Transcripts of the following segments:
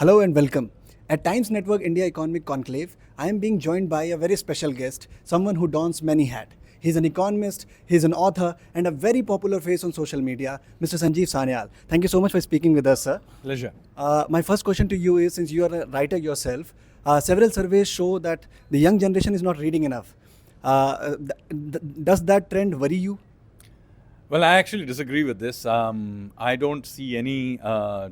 Hello and welcome. At Times Network India Economic Conclave, I am being joined by a very special guest, someone who dons many hats. He's an economist, he's an author, and a very popular face on social media, Mr. Sanjeev Sanyal. Thank you so much for speaking with us, sir. Pleasure. My first question to you is, since you are a writer yourself, several surveys show that the young generation is not reading enough. Does that trend worry you? Well, I actually disagree with this. I don't see any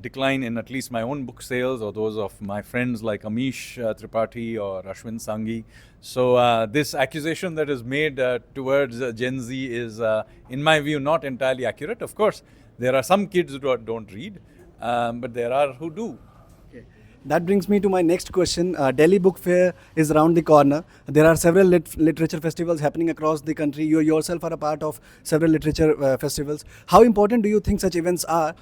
decline in at least my own book sales or those of my friends like Amish Tripathi or Ashwin Sanghi. So this accusation that is made towards Gen Z is, in my view, not entirely accurate. Of course, there are some kids who don't read, but there are who do. That brings me to my next question. Delhi Book Fair is around the corner. There are several literature festivals happening across the country. You yourself are a part of several literature festivals. How important do you think such events are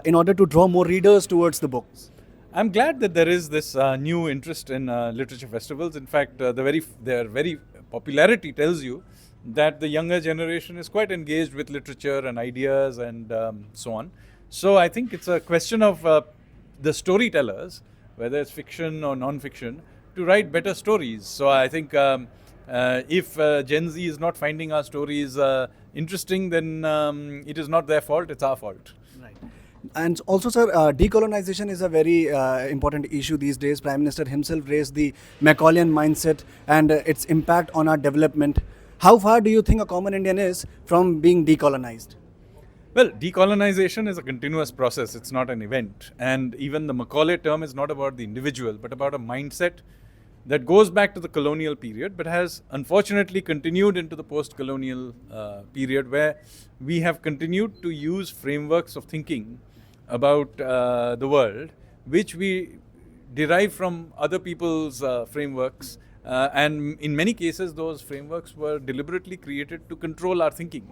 in order to draw more readers towards the books? I'm glad that there is this new interest in literature festivals. In fact, their very popularity tells you that the younger generation is quite engaged with literature and ideas and so on. So I think it's a question of the storytellers, whether it's fiction or non-fiction, to write better stories. So I think if Gen Z is not finding our stories interesting, then it is not their fault, it's our fault. Right. And also, sir, decolonization is a very important issue these days. Prime Minister himself raised the Macaulayan mindset and its impact on our development. How far do you think a common Indian is from being decolonized? Well, decolonization is a continuous process, it's not an event. And even the Macaulay term is not about the individual, but about a mindset that goes back to the colonial period, but has unfortunately continued into the post-colonial period, where we have continued to use frameworks of thinking about the world, which we derive from other people's frameworks. And in many cases, those frameworks were deliberately created to control our thinking.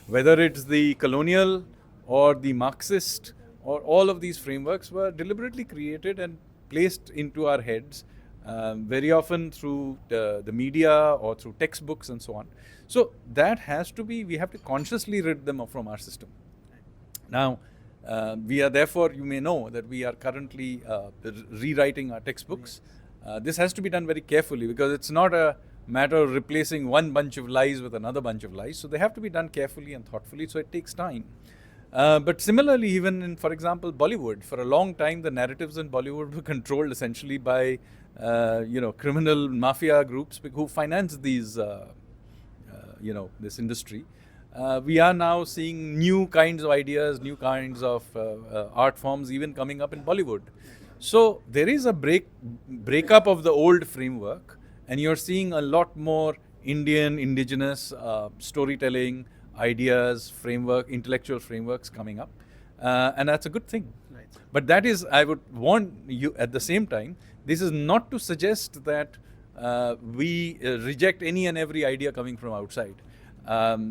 Whether it's the colonial or the Marxist, or all of these frameworks were deliberately created and placed into our heads, very often through the media or through textbooks and so on. So that has to be, we have to consciously rid them from our system. Now, we are therefore, you may know that we are currently rewriting our textbooks. This has to be done very carefully because it's not a matter of replacing one bunch of lies with another bunch of lies. So they have to be done carefully and thoughtfully, so it takes time. But similarly, even in, for example, Bollywood, for a long time, the narratives in Bollywood were controlled essentially by, criminal mafia groups who finance these, this industry. We are now seeing new kinds of ideas, new kinds of art forms even coming up in Bollywood. So there is a breakup of the old framework, and you're seeing a lot more Indian, indigenous storytelling, ideas, intellectual frameworks coming up. And that's a good thing. Right. But that is, I would warn you at the same time, this is not to suggest that we reject any and every idea coming from outside. But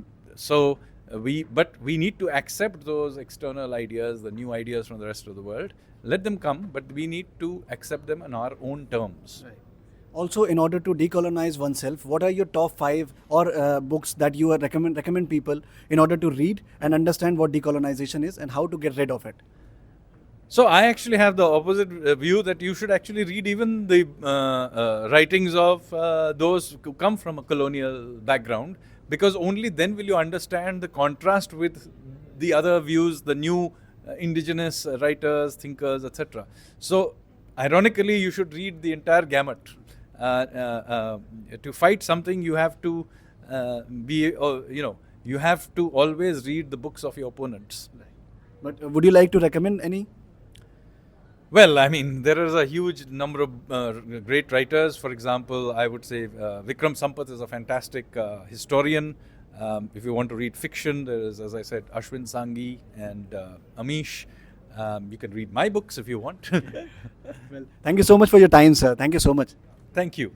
we need to accept those external ideas, the new ideas from the rest of the world. Let them come, but we need to accept them on our own terms. Right. Also, in order to decolonize oneself, what are your top 5 or books that you would recommend people in order to read and understand what decolonization is and how to get rid of it? So I actually have the opposite view, that you should actually read even the writings of those who come from a colonial background, because only then will you understand the contrast with the other views, the new indigenous writers, thinkers, etc. So ironically, you should read the entire gamut. To fight something, you have to you have to always read the books of your opponents. But would you like to recommend any? Well, I mean, there is a huge number of great writers. For example, I would say Vikram Sampath is a fantastic historian. If you want to read fiction, there is, as I said, Ashwin Sanghi and Amish. You can read my books if you want. Well, thank you so much for your time, sir. Thank you so much. Thank you.